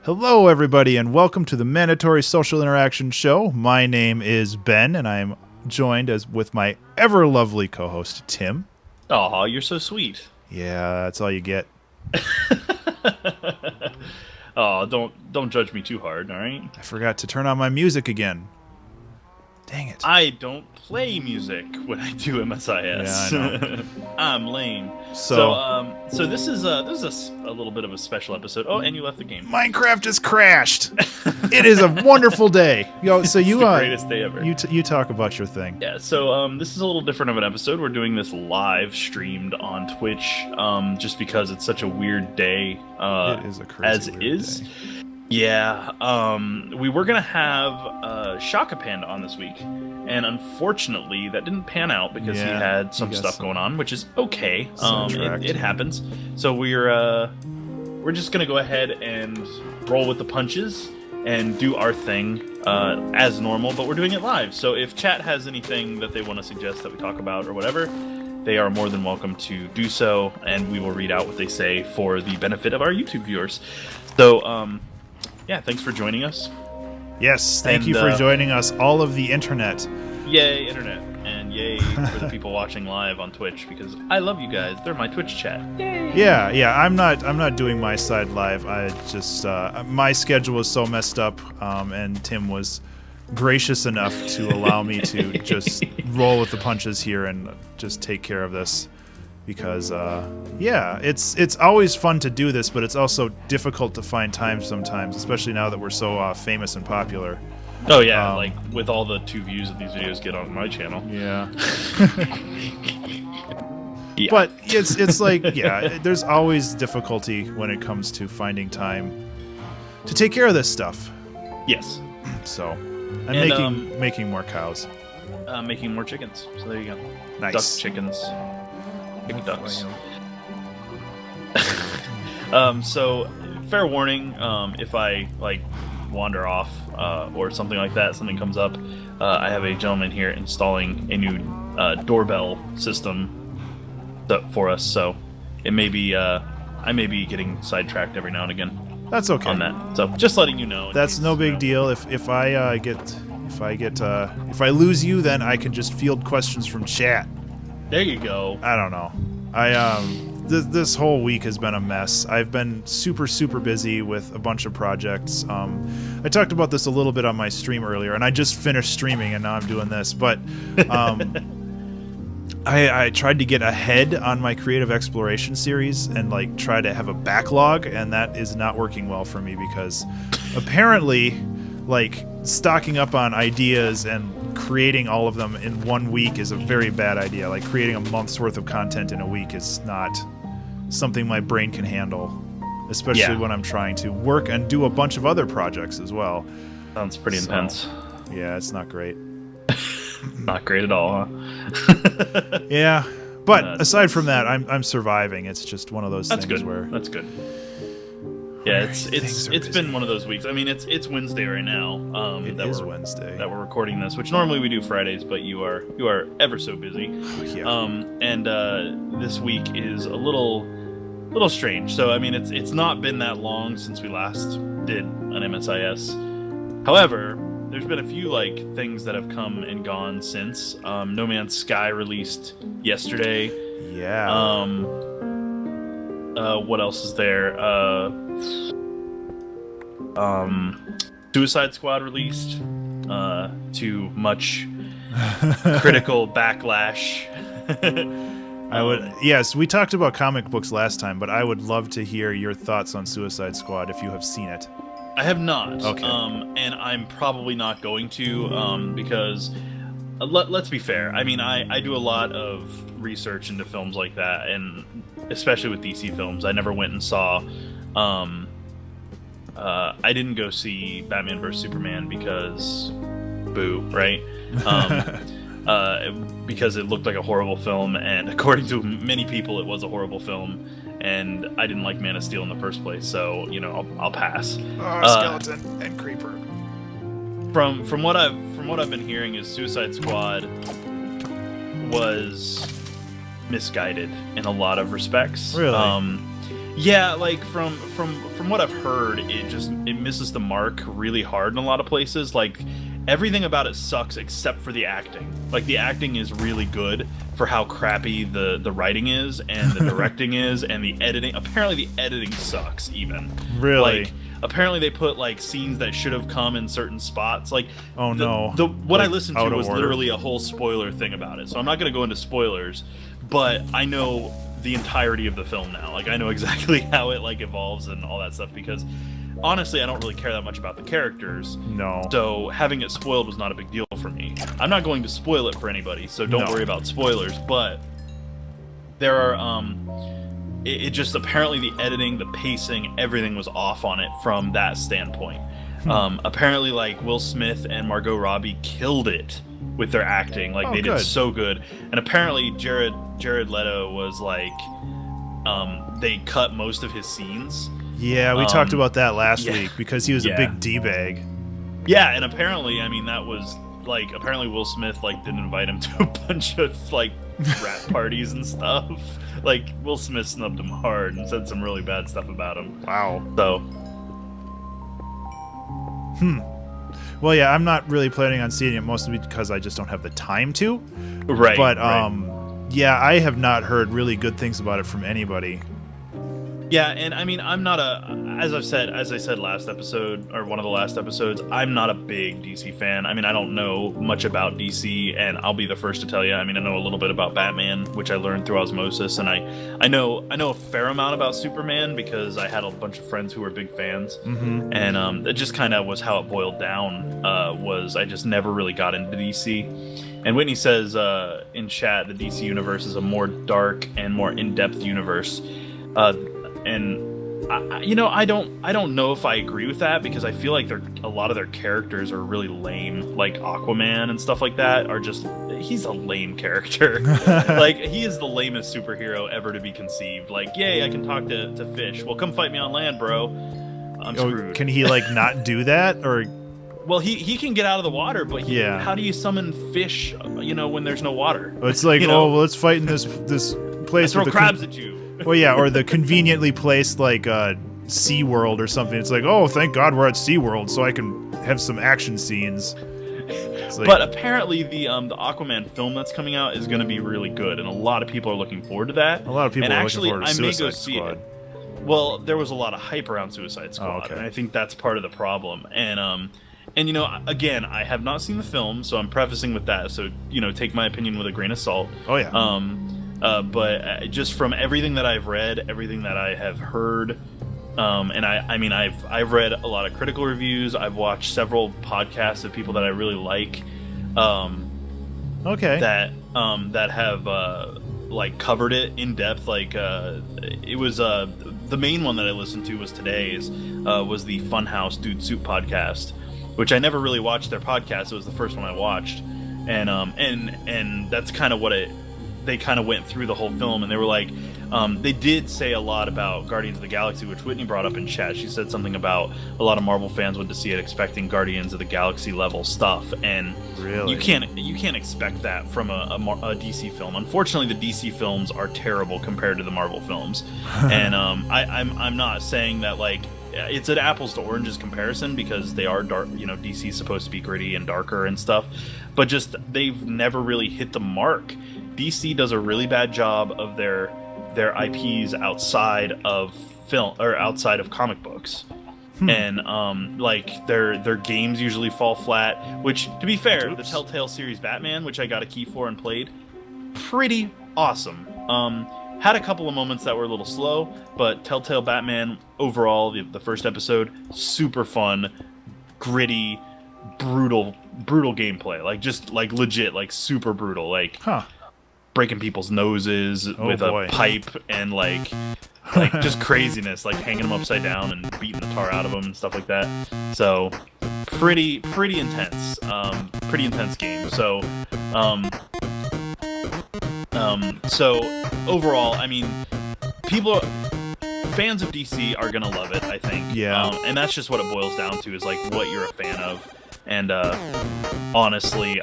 Hello, everybody, and welcome to the Mandatory Social Interaction Show. My name is Ben, and I am joined with my ever lovely co-host, Tim. Aw, you're so sweet. Yeah, that's all you get. Oh, don't judge me too hard, all right? I forgot to turn on my music again. Dang it. I don't play music when I do MSIS. Yeah, I know. I'm lame. So this is a little bit of a special episode. Oh, and you left the game. Minecraft just crashed. It is a wonderful day. So It's you the greatest day ever. You talk about your thing. Yeah, so this is a little different of an episode. We're doing this live streamed on Twitch, just because it's such a weird day. It is a crazy weird day. Yeah, we were gonna have Shaka Panda on this week, and unfortunately that didn't pan out because he had some stuff going on, which is okay. It happens. So we're just gonna go ahead and roll with the punches and do our thing as normal, but we're doing it live. So if chat has anything that they want to suggest that we talk about or whatever, they are more than welcome to do so, and we will read out what they say for the benefit of our YouTube viewers. So, yeah, thanks for joining us. Yes, thank you for joining us, all of the internet. Yay, internet, and yay for the people watching live on Twitch, because I love you guys. They're my Twitch chat. Yay! Yeah, I'm not doing my side live. I just my schedule was so messed up, and Tim was gracious enough to allow me to just roll with the punches here and just take care of this. Because it's always fun to do this, but it's also difficult to find time sometimes, especially now that we're so famous and popular. Oh yeah, like with all the 2 views that these videos get on my channel. Yeah. Yeah. But it's like, there's always difficulty when it comes to finding time to take care of this stuff. Yes. So I'm making more cows. Making more chickens. So there you go. Nice. Duck chickens. Big ducks. So fair warning, if I wander off or something like that, something comes up, I have a gentleman here installing a new doorbell system for us, so it may be I may be getting sidetracked every now and again. That's okay. On that, so just letting you know. That's no big deal. If I lose you, then I can just field questions from chat. There you go. I don't know. This whole week has been a mess. I've been super busy with a bunch of projects. I talked about this a little bit on my stream earlier, and I just finished streaming, and now I'm doing this. But I tried to get ahead on my creative exploration series and try to have a backlog, and that is not working well for me because apparently stocking up on ideas and creating all of them in 1 week is a very bad idea. Creating a month's worth of content in a week is not something my brain can handle, especially when I'm trying to work and do a bunch of other projects as well. Sounds pretty intense. Yeah, it's not great. Not great at all, huh? Yeah, but aside from that, I'm surviving. It's just one of those things where that's good. Yeah, it's been one of those weeks. I mean, it's Wednesday right now. It is Wednesday that we're recording this, which normally we do Fridays, but you are ever so busy. Yeah. And this week is a little strange. So I mean, it's not been that long since we last did an MSIS. However, there's been a few things that have come and gone since. No Man's Sky released yesterday. Yeah. What else is there? Suicide Squad released to much critical backlash. Yes, we talked about comic books last time, but I would love to hear your thoughts on Suicide Squad if you have seen it. I have not. Okay. And I'm probably not going to because let's be fair. I mean, I do a lot of research into films like that, and especially with DC films. I never went and saw I didn't go see Batman vs Superman because boo, right? Because it looked like a horrible film, and according to many people it was a horrible film, and I didn't like Man of Steel in the first place, so I'll pass. Skeleton and Creeper. From what I've been hearing is Suicide Squad was misguided in a lot of respects. Really? Yeah, like from what I've heard, it misses the mark really hard in a lot of places. Like everything about it sucks except for the acting. Like the acting is really good for how crappy the writing is and the directing is and the editing. Apparently the editing sucks even. Really? Like apparently they put like scenes that should have come in certain spots. Like oh no. What like, I listened to was literally a whole spoiler thing about it. So I'm not going to go into spoilers, but I know the entirety of the film now. Like I know exactly how it like evolves and all that stuff because honestly I don't really care that much about the characters. No. So having it spoiled was not a big deal for me. I'm not going to spoil it for anybody, so don't worry about spoilers, but there are it just apparently the editing, the pacing, everything was off on it from that standpoint. Apparently like Will Smith and Margot Robbie killed it with their acting. Like they did so good. And apparently Jared Leto was like they cut most of his scenes. Yeah, we talked about that last week because he was a big D-bag. Yeah, and apparently, I mean, that was like apparently Will Smith like didn't invite him to a bunch of like rap parties and stuff. Like Will Smith snubbed him hard and said some really bad stuff about him. Wow. So well, yeah, I'm not really planning on seeing it mostly because I just don't have the time to. Right. But yeah, I have not heard really good things about it from anybody. Yeah, and I mean, I'm not as I said last episode, or one of the last episodes, I'm not a big DC fan. I mean, I don't know much about DC, and I'll be the first to tell you. I mean, I know a little bit about Batman, which I learned through osmosis, and I know a fair amount about Superman because I had a bunch of friends who were big fans, and that just kind of was how it boiled down. Was I just never really got into DC. And Whitney says in chat, the DC universe is a more dark and more in-depth universe. And I don't know if I agree with that because I feel like a lot of their characters are really lame. Like Aquaman and stuff like that are he's a lame character. Like he is the lamest superhero ever to be conceived. Like, yay, I can talk to fish. Well, come fight me on land, bro. I'm screwed. Can he like not do that or? Well, he can get out of the water, but how do you summon fish? When there's no water. It's like well, let's fight in this place. Throw crabs at you. Well, yeah, or the conveniently placed like SeaWorld or something. It's like, oh, thank God we're at SeaWorld so I can have some action scenes. Like, but apparently the Aquaman film that's coming out is going to be really good, and a lot of people are looking forward to that. A lot of people are looking forward to Suicide Squad. Well, there was a lot of hype around Suicide Squad, and I think that's part of the problem. And again, I have not seen the film, so I'm prefacing with that. So take my opinion with a grain of salt. Oh yeah. But just from everything that I've read, everything that I have heard, and I've read a lot of critical reviews. I've watched several podcasts of people that I really like. That have like covered it in depth. Like it was the main one that I listened to was today's was the Funhouse Dude Soup podcast, which I never really watched their podcast. It was the first one I watched, and that's kind of what they kind of went through the whole film, and they were like, they did say a lot about Guardians of the Galaxy, which Whitney brought up in chat. She said something about a lot of Marvel fans went to see it expecting Guardians of the Galaxy level stuff, and really? you can't expect that from a DC film. Unfortunately, the DC films are terrible compared to the Marvel films, and I'm not saying that like it's an apples to oranges comparison because they are dark. DC's supposed to be gritty and darker and stuff, but just they've never really hit the mark. DC does a really bad job of their IPs outside of film or outside of comic books, and like their games usually fall flat. Which, to be fair, the Telltale series Batman, which I got a key for and played, pretty awesome. Had a couple of moments that were a little slow, but Telltale Batman overall, the first episode, super fun, gritty, brutal gameplay. Like just like legit, like super brutal. Like breaking people's noses with a pipe and like just craziness, like hanging them upside down and beating the tar out of them and stuff like that. So pretty intense, pretty intense game. So so overall, I mean, fans of DC are gonna love it, I think. Yeah. And that's just what it boils down to, is like what you're a fan of. And honestly,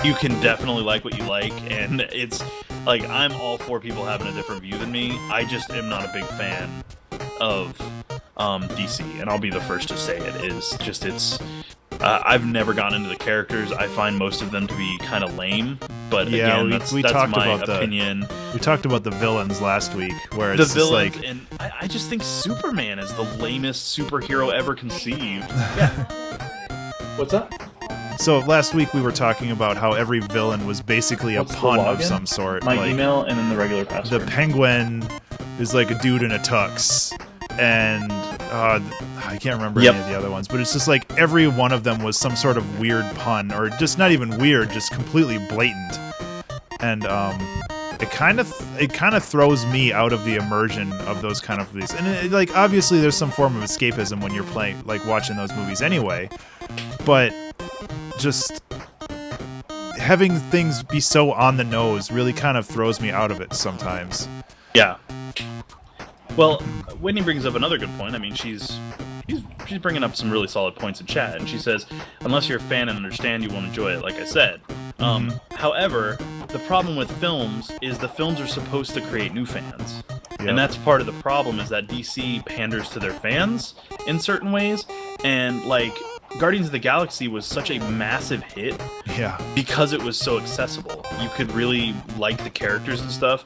You can definitely like what you like, and it's like I'm all for people having a different view than me. I just am not a big fan of DC, and I'll be the first to say it. I've never gotten into the characters. I find most of them to be kind of lame. But yeah, again, that's my opinion. We talked about the villains last week, where the it's villains, like, and I just think Superman is the lamest superhero ever conceived. Yeah. What's up? So last week we were talking about how every villain was basically a pun of some sort. My like, email and then the regular password. The Penguin is like a dude in a tux, and I can't remember any of the other ones, but it's just like every one of them was some sort of weird pun, or just not even weird, just completely blatant. And it kind of throws me out of the immersion of those kind of movies. And like obviously there's some form of escapism when you're watching those movies anyway, but just having things be so on the nose really kind of throws me out of it sometimes. Yeah. Well, Whitney brings up another good point. I mean, she's bringing up some really solid points in chat, and she says, unless you're a fan and understand, you won't enjoy it, like I said. However, the problem with films is the films are supposed to create new fans. Yep. And that's part of the problem, is that DC panders to their fans in certain ways, and like Guardians of the Galaxy was such a massive hit because it was so accessible. You could really like the characters and stuff.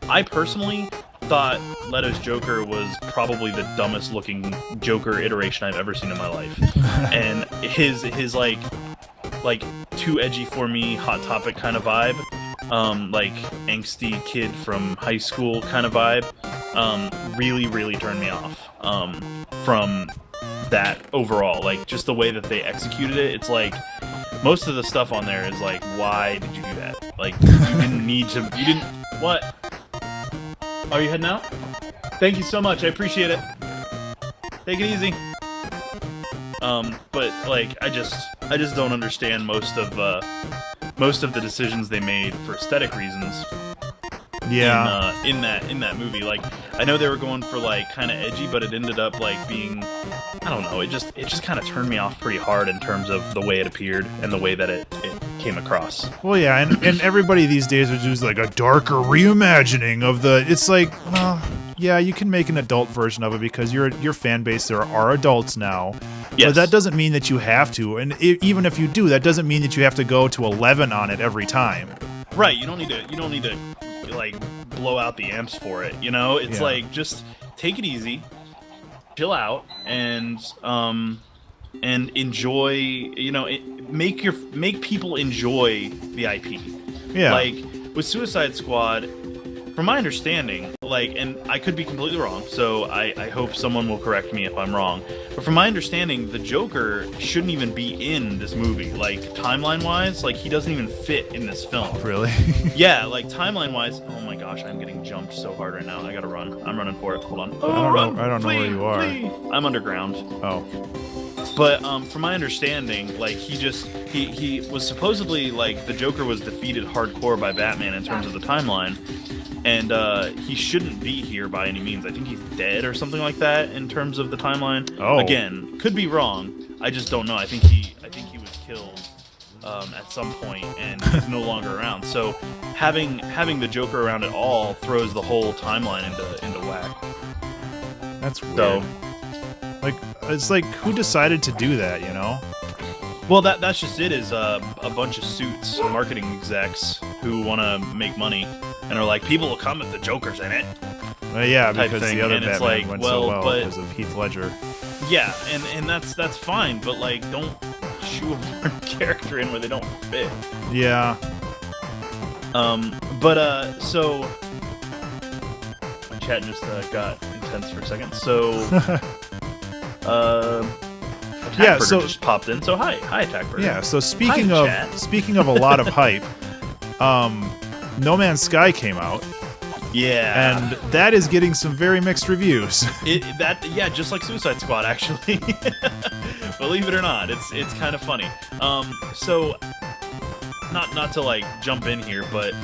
I personally thought Leto's Joker was probably the dumbest looking Joker iteration I've ever seen in my life. And his like too edgy for me, Hot Topic kind of vibe, like angsty kid from high school kind of vibe, really turned me off from that overall. Like just the way that they executed it, it's like most of the stuff on there is like, why did you do that? Like you didn't need to. You didn't. What? Are you heading out? Thank you so much. I appreciate it. Take it easy. But like I just don't understand most of the decisions they made for aesthetic reasons. Yeah. In that movie, like I know they were going for like kind of edgy, but it ended up like being, I don't know. It just kind of turned me off pretty hard in terms of the way it appeared and the way that it came across. Well, yeah, and everybody these days would use like a darker reimagining of the. It's like, well, yeah, you can make an adult version of it because your fan base there are adults now. Yes. But that doesn't mean that you have to, and even if you do, that doesn't mean that you have to go to 11 on it every time. Right. You don't need to like blow out the amps for it. You know, it's like just take it easy, chill out, and enjoy. You know, make people enjoy the IP. Yeah. Like with Suicide Squad, from my understanding, like, and I could be completely wrong, so I hope someone will correct me if I'm wrong, but from my understanding, the Joker shouldn't even be in this movie. Like, timeline-wise, like, he doesn't even fit in this film. Really? Yeah, like, timeline-wise, oh my gosh, I'm getting jumped so hard right now. I gotta run. I'm running for it. Hold on. I don't know where you are. I'm underground. Oh. But from my understanding, like he was supposedly like the Joker was defeated hardcore by Batman in terms of the timeline, and he shouldn't be here by any means. I think he's dead or something like that in terms of the timeline. Oh. Again, could be wrong. I just don't know. I think he was killed at some point and he's no longer around. So having the Joker around at all throws the whole timeline into whack. That's weird. So, like, it's like, who decided to do that, you know? Well, that's just it, is a bunch of suits, marketing execs who want to make money and are like, people will come if the Joker's in it. Yeah, because the other and Batman like, went so well because of Heath Ledger. Yeah, and that's fine, but like, don't shoehorn a character in where they don't fit. Yeah. So my chat just got intense for a second. So yeah, so just popped in. So hi Attackbird. Yeah, so speaking of a lot of hype, No Man's Sky came out. Yeah, and that is getting some very mixed reviews. Just like Suicide Squad, actually. Believe it or not, it's kind of funny. So not to like jump in here, but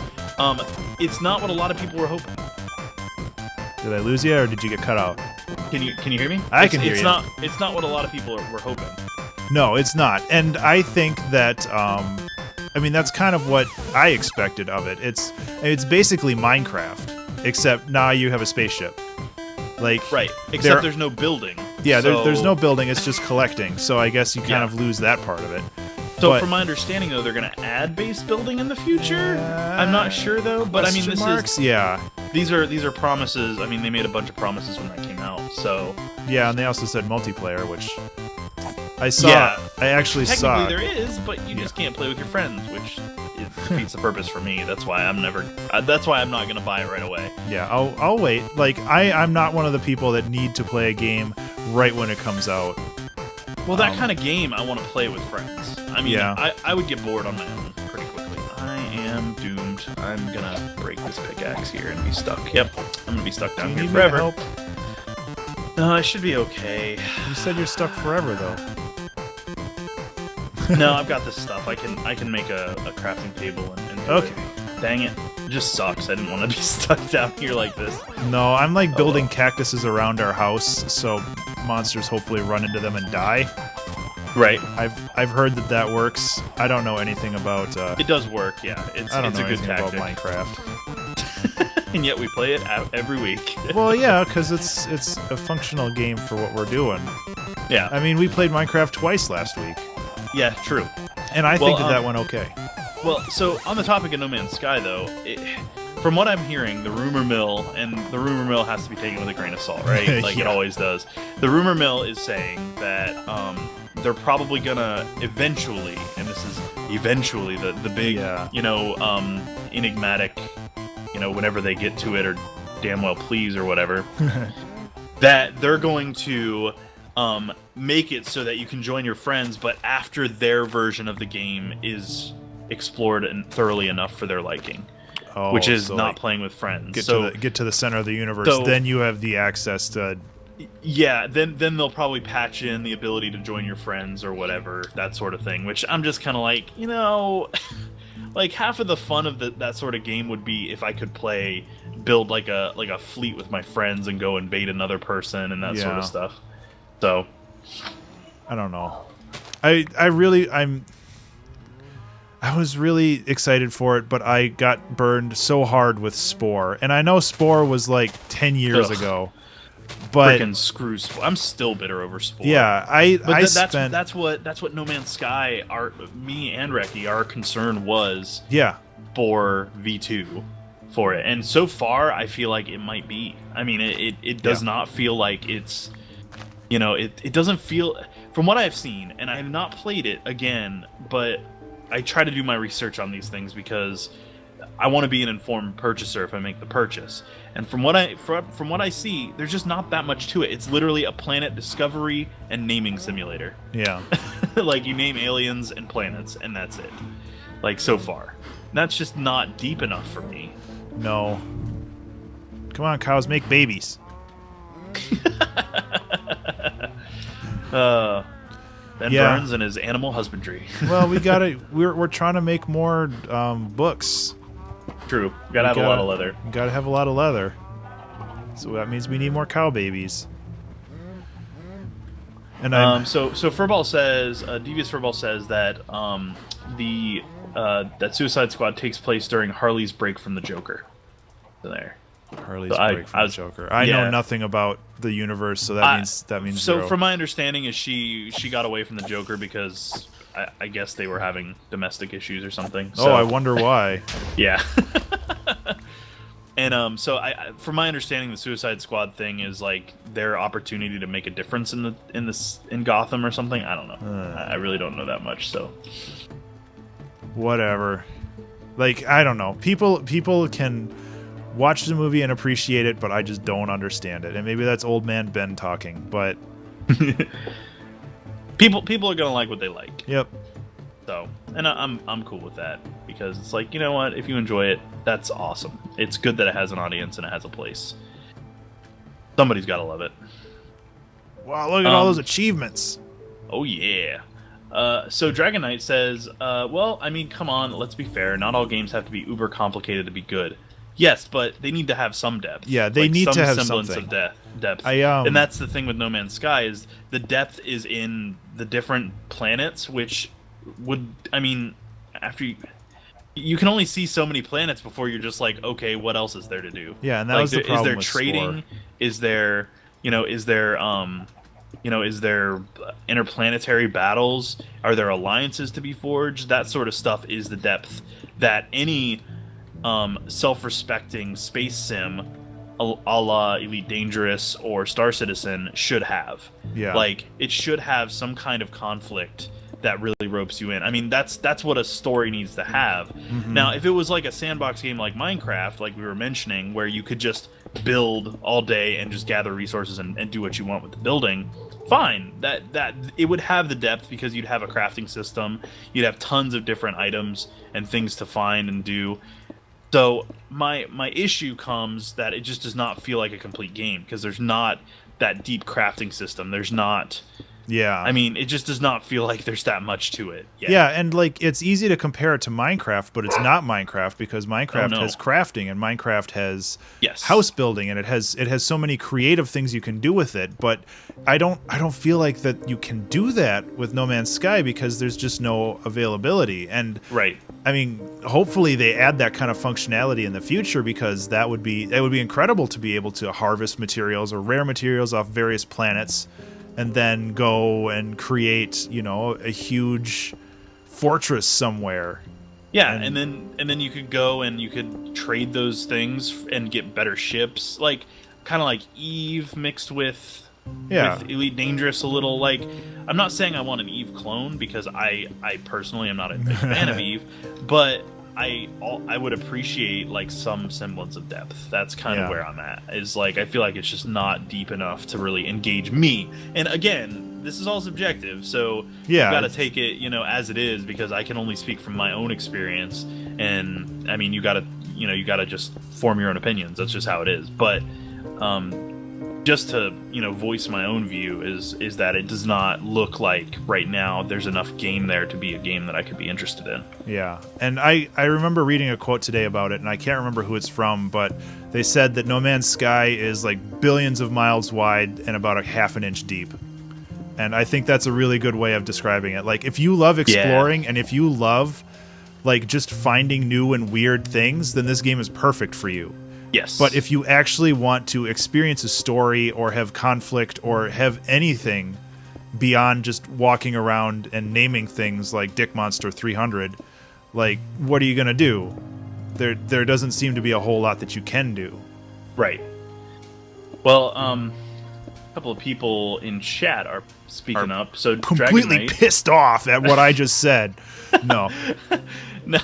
it's not what a lot of people were hoping. Did I lose you, or did you get cut out? Can you hear me? I can hear you. It's not what a lot of people were hoping. No, it's not, and I think that I mean, that's kind of what I expected of it. It's basically Minecraft, except now you have a spaceship. Like right, except there's no building. Yeah, there's no building. It's just collecting. So I guess you kind of lose that part of it. So from my understanding, though, they're going to add base building in the future. I'm not sure though, but I mean, these are promises. I mean, they made a bunch of promises when that came out. So yeah, and they also said multiplayer, which I saw. Yeah, I actually saw. Technically, there is, but you just can't play with your friends, which it defeats the purpose for me. That's why I'm not going to buy it right away. Yeah, I'll wait. Like I'm not one of the people that need to play a game right when it comes out. Well, that kind of game I want to play with friends. I mean, I would get bored on my own pretty quickly. I am doomed. I'm gonna break this pickaxe here and be stuck. Yep, I'm gonna be stuck down here forever. Help? No, I should be okay. You said you're stuck forever, though. No, I've got this stuff. I can make a crafting table and do it. Dang it. It just sucks. I didn't want to be stuck down here like this. No, I'm like building cactuses around our house, so monsters hopefully run into them and die. Right. I've heard that works. I don't know anything about. It does work. Yeah, it's a good tactic. About Minecraft. And yet we play it every week. Well, yeah, because it's a functional game for what we're doing. Yeah. I mean, we played Minecraft twice last week. Yeah, true. And I think that went okay. Well, so on the topic of No Man's Sky, though, from what I'm hearing, the rumor mill has to be taken with a grain of salt, right? Like it always does. The rumor mill is saying that they're probably gonna eventually, and this is eventually the big, enigmatic, whenever they get to it, or damn well please or whatever, that they're going to make it so that you can join your friends, but after their version of the game is explored and thoroughly enough for their liking, which is not playing with friends. Get to the center of the universe, then you have the access to. Yeah, then they'll probably patch in the ability to join your friends or whatever, that sort of thing. Which I'm just kind of like, like half of the fun of that sort of game would be if I could build like a fleet with my friends and go invade another person and that sort of stuff. So, I don't know. I was really excited for it, but I got burned so hard with Spore. And I know Spore was like 10 years ago. But freaking screw Spore. I'm still bitter over Spore. Yeah, that's what No Man's Sky, me and Reki, our concern was. Yeah. For V2 for it. And so far I feel like it might be. I mean, it does not feel like it's it doesn't feel, from what I've seen, and I have not played it again, but I try to do my research on these things because I want to be an informed purchaser if I make the purchase. And from what I see, there's just not that much to it. It's literally a planet discovery and naming simulator. Yeah. Like you name aliens and planets, and that's it. Like so far. That's just not deep enough for me. No. Come on, cows, make babies. Ben Burns and his animal husbandry. Well, we're trying to make more books. True. Gotta have a lot of leather. Gotta have a lot of leather. So that means we need more cow babies. And so Furball says, Devious Furball says that that Suicide Squad takes place during Harley's break from the Joker. So there. Harley's break from the Joker. I know nothing about the universe, so that means so. Zero. From my understanding, is she got away from the Joker because I guess they were having domestic issues or something. So. Oh, I wonder why. Yeah. And so from my understanding, the Suicide Squad thing is like their opportunity to make a difference in Gotham or something. I don't know. I really don't know that much. So whatever. Like I don't know. People can watch the movie and appreciate it, but I just don't understand it. And maybe that's old man Ben talking, but people are gonna like what they like. Yep. So, and I'm cool with that because it's like, you know what? If you enjoy it, that's awesome. It's good that it has an audience and it has a place. Somebody's got to love it. Wow, look at all those achievements. Oh yeah. So Dragon Knight says, well, I mean, come on, let's be fair. Not all games have to be uber complicated to be good. Yes, but they need to have some depth. Yeah, they need to have some semblance something. of depth. And that's the thing with No Man's Sky is the depth is in the different planets, which would, I mean, after you can only see so many planets before you're just like, okay, what else is there to do? Yeah, and that was the problem. Is there with trading? Spore. Is there is there interplanetary battles? Are there alliances to be forged? That sort of stuff is the depth that any self-respecting space sim, a la Elite Dangerous or Star Citizen, should have. Yeah, like it should have some kind of conflict that really ropes you in. I mean, that's what a story needs to have. Mm-hmm. Now, if it was like a sandbox game like Minecraft, like we were mentioning, where you could just build all day and just gather resources and do what you want with the building, fine. That it would have the depth because you'd have a crafting system, you'd have tons of different items and things to find and do. So my issue comes that it just does not feel like a complete game because there's not that deep crafting system. There's not. Yeah. I mean, it just does not feel like there's that much to it yet. Yeah, and like it's easy to compare it to Minecraft, but it's not Minecraft because Minecraft has crafting and Minecraft has house building and it has so many creative things you can do with it, but I don't feel like that you can do that with No Man's Sky because there's just no availability. And right. I mean, hopefully they add that kind of functionality in the future because that would be incredible to be able to harvest materials or rare materials off various planets and then go and create, a huge fortress somewhere. Yeah, and then you could go and you could trade those things and get better ships, like kind of like Eve mixed with Elite Dangerous a little. Like, I'm not saying I want an Eve clone because I personally am not a big fan of Eve, but I would appreciate like some semblance of depth. That's kind of where I'm at. Is like I feel like it's just not deep enough to really engage me. And again, this is all subjective, so you got to take it, as it is because I can only speak from my own experience. And I mean, you got to just form your own opinions. That's just how it is. But just to voice my own view is that it does not look like right now there's enough game there to be a game that I could be interested in. Yeah, and I remember reading a quote today about it, and I can't remember who it's from, but they said that No Man's Sky is like billions of miles wide and about a half an inch deep. And I think that's a really good way of describing it. Like, if you love exploring and if you love like just finding new and weird things, then this game is perfect for you. Yes. But if you actually want to experience a story or have conflict or have anything beyond just walking around and naming things like Dick Monster 300, like, what are you going to do? There doesn't seem to be a whole lot that you can do. Right. Well, a couple of people in chat are speaking up. So completely pissed off at what I just said. No. No.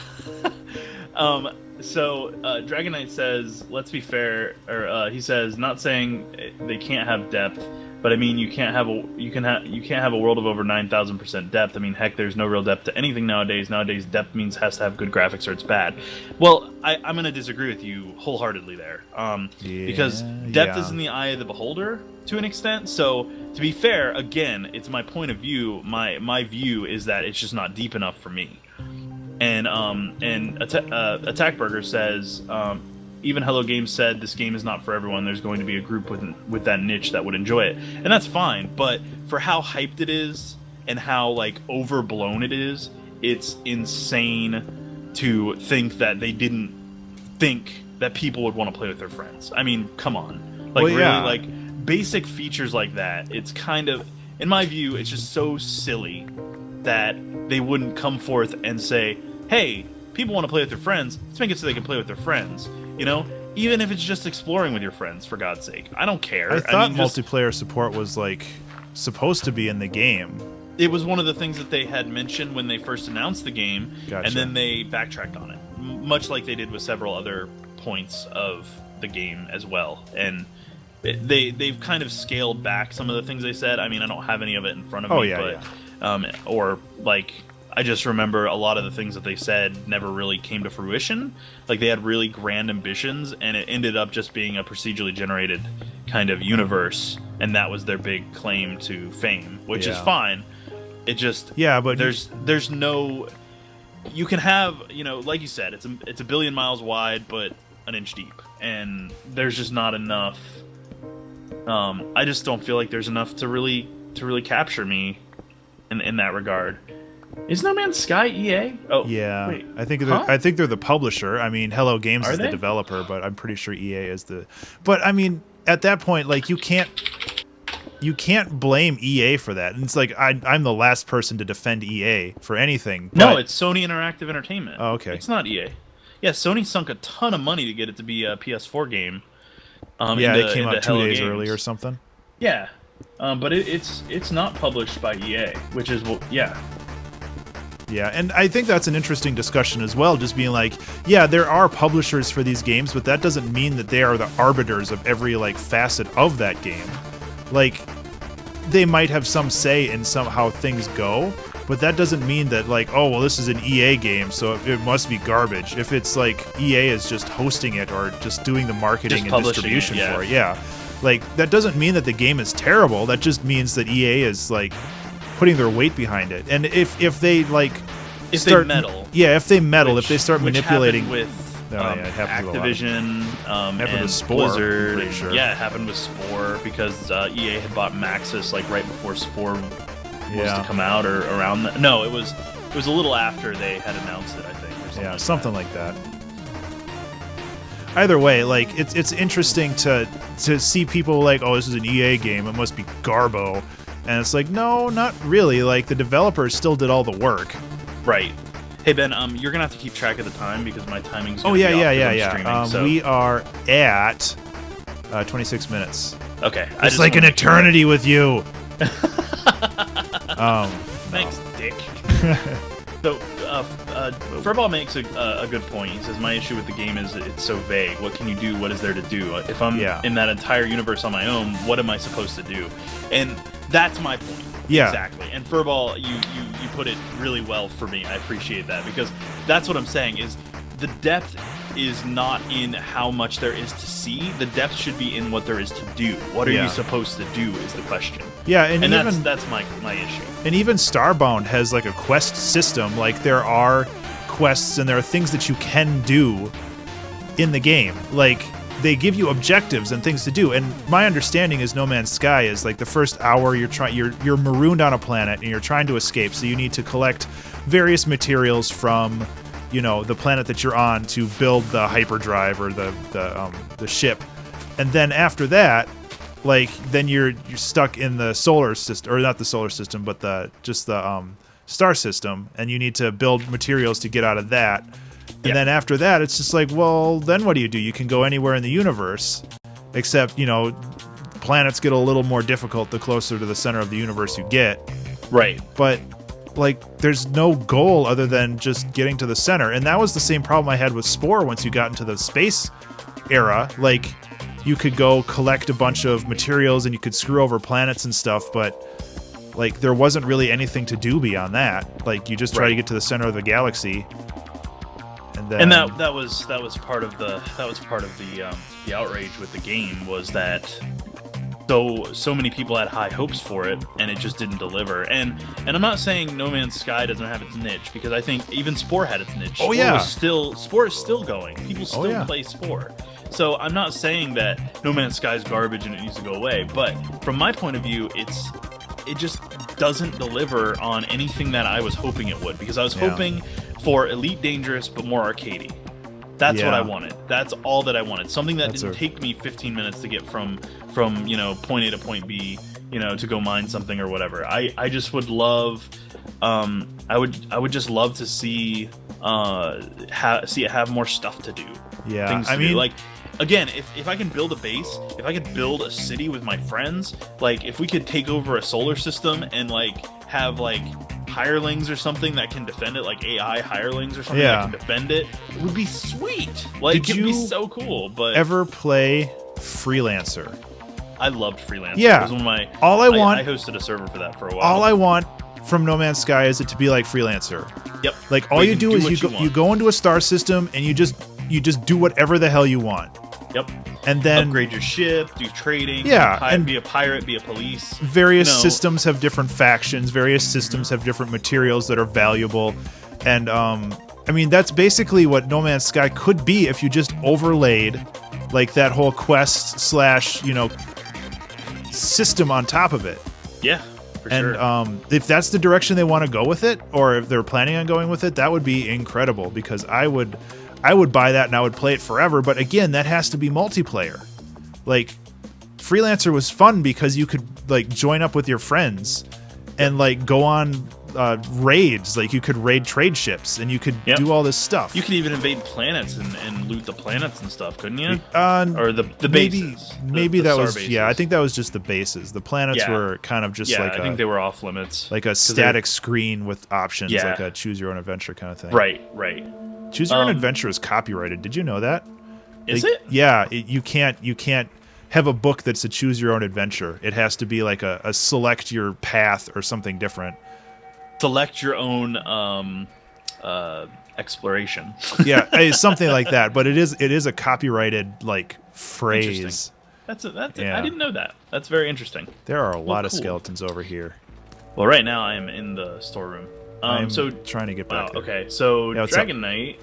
So Dragon Knight says, let's be fair, or he says, not saying they can't have depth, but I mean you can't have a world of over 9,000% depth. I mean, heck, there's no real depth to anything nowadays. Nowadays, depth has to have good graphics or it's bad. Well, I'm going to disagree with you wholeheartedly there, because depth is in the eye of the beholder to an extent. So to be fair, again, it's my point of view. My view is that it's just not deep enough for me. And Attack Burger says, even Hello Games said this game is not for everyone. There's going to be a group with that niche that would enjoy it, and that's fine. But for how hyped it is and how like overblown it is, it's insane to think that they didn't think that people would want to play with their friends. I mean, come on, like really, like basic features like that. It's kind of, in my view, it's just so silly that they wouldn't come forth and say, hey, people want to play with their friends, let's make it so they can play with their friends. Even if it's just exploring with your friends, for God's sake. I don't care. I thought multiplayer support was like supposed to be in the game. It was one of the things that they had mentioned when they first announced the game, Gotcha. And then they backtracked on it, much like they did with several other points of the game as well. And they've kind of scaled back some of the things they said. I mean, I don't have any of it in front of me, but or like I just remember a lot of the things that they said never really came to fruition. Like they had really grand ambitions, and it ended up just being a procedurally generated kind of universe, and that was their big claim to fame, which is fine. It just but there's no, you can have, like you said, it's a billion miles wide but an inch deep, and there's just not enough. I just don't feel like there's enough to really capture me in that regard. Is No Man's Sky EA? Oh, yeah. Wait. I think they're the publisher. I mean, Hello Games is the developer, but I'm pretty sure EA is the. But I mean, at that point, like you can't blame EA for that. And it's like I'm the last person to defend EA for anything. No, it's Sony Interactive Entertainment. Oh, okay. It's not EA. Yeah, Sony sunk a ton of money to get it to be a PS4 game. It came out 2 days early or something. Yeah, but it's not published by EA, which is yeah. Yeah, and I think that's an interesting discussion as well, just being like, yeah, there are publishers for these games, but that doesn't mean that they are the arbiters of every, like, facet of that game. Like, they might have some say in how things go, but that doesn't mean that, like, oh, well, this is an EA game, so it must be garbage. If it's, like, EA is just hosting it or just doing the marketing and distribution for it, yeah. Like, that doesn't mean that the game is terrible. That just means that EA is, like, putting their weight behind it. And if they like they meddle, if they start manipulating with Activision, happened with Spore, Blizzard, I'm pretty sure. Yeah, it happened with Spore because EA had bought Maxis like right before Spore was to come out or around that. No, it was a little after they had announced it, I think. Or something like that. Either way, like it's interesting to see people like, oh, this is an EA game, it must be garbo. And it's like, no, not really. Like, the developers still did all the work. Right. Hey, Ben, you're going to have to keep track of the time because my timing's going to be off streaming, so. We are at 26 minutes. Okay. It's like an eternity with you. Thanks, Dick. So, Furball makes a good point. He says, my issue with the game is it's so vague. What can you do? What is there to do? If I'm in that entire universe on my own, what am I supposed to do? And that's my point. Yeah. Exactly. And Furball, you put it really well for me. I appreciate that because that's what I'm saying is the depth is not in how much there is to see. The depth should be in what there is to do. What are you supposed to do is the question. Yeah, and that's my issue. And even Starbound has like a quest system. Like there are quests and there are things that you can do in the game. Like they give you objectives and things to do. And my understanding is No Man's Sky is like the first hour you're marooned on a planet and you're trying to escape. So you need to collect various materials from, you know, the planet that you're on to build the hyperdrive or the ship. And then after that, like then you're stuck in the solar system, or not the solar system, but the star system, and you need to build materials to get out of that. And then after that, it's just like, well, then what do? You can go anywhere in the universe, except, you know, planets get a little more difficult the closer to the center of the universe you get. Right. But, like, there's no goal other than just getting to the center. And that was the same problem I had with Spore once you got into the space era. Like, you could go collect a bunch of materials and you could screw over planets and stuff, but, like, there wasn't really anything to do beyond that. Like, you just try to get to the center of the galaxy. And that was part of the outrage with the game was that so many people had high hopes for it and it just didn't deliver. And I'm not saying No Man's Sky doesn't have its niche, because I think even Spore had its niche. Spore is still going. People still play Spore. So I'm not saying that No Man's Sky is garbage and it needs to go away, but from my point of view, it just doesn't deliver on anything that I was hoping it would, because I was hoping for Elite Dangerous but more arcadey. That's what I wanted. That's all that I wanted. Something that didn't take me 15 minutes to get from you know, point A to point B, you know, to go mine something or whatever. I just would love I would just love to see it have more stuff to do. Yeah. Things to do. Like, again, if I can build a base, if I could build a city with my friends, like if we could take over a solar system and like have like hirelings or something that can defend it, like AI hirelings or something that can defend it, it would be sweet. Like, it'd be so cool. But ever play Freelancer? I loved Freelancer. Yeah. It was one of my. I hosted a server for that for a while. All I want from No Man's Sky is it to be like Freelancer. Yep. Like all you do is you go into a star system and you just do whatever the hell you want. Yep. And then upgrade your ship, do trading, and be a pirate, be a police. Various systems have different factions, various systems have different materials that are valuable. And I mean, that's basically what No Man's Sky could be if you just overlaid like that whole quest / you know, system on top of it. Yeah. For and sure. If that's the direction they want to go with it, or if they're planning on going with it, that would be incredible, because I would buy that and I would play it forever. But again, that has to be multiplayer. Like, Freelancer was fun because you could like join up with your friends and like go on raids. Like, you could raid trade ships and you could do all this stuff. You could even invade planets and loot the planets and stuff, couldn't you? Or the bases. Maybe the that was bases. I think that was just the bases. The planets were kind of just like I think they were off limits. Like a static screen with options, like a choose your own adventure kind of thing. Right. Choose your own adventure is copyrighted. Did you know that? Is it? Yeah, you can't have a book that's a choose your own adventure. It has to be like a select your path or something different. Select your own exploration. Yeah, something like that. But it is a copyrighted like phrase. That's I didn't know that. That's very interesting. There are a lot of skeletons over here. Well, right now I am in the storeroom. I'm trying to get back there. Okay, so Dragon Knight.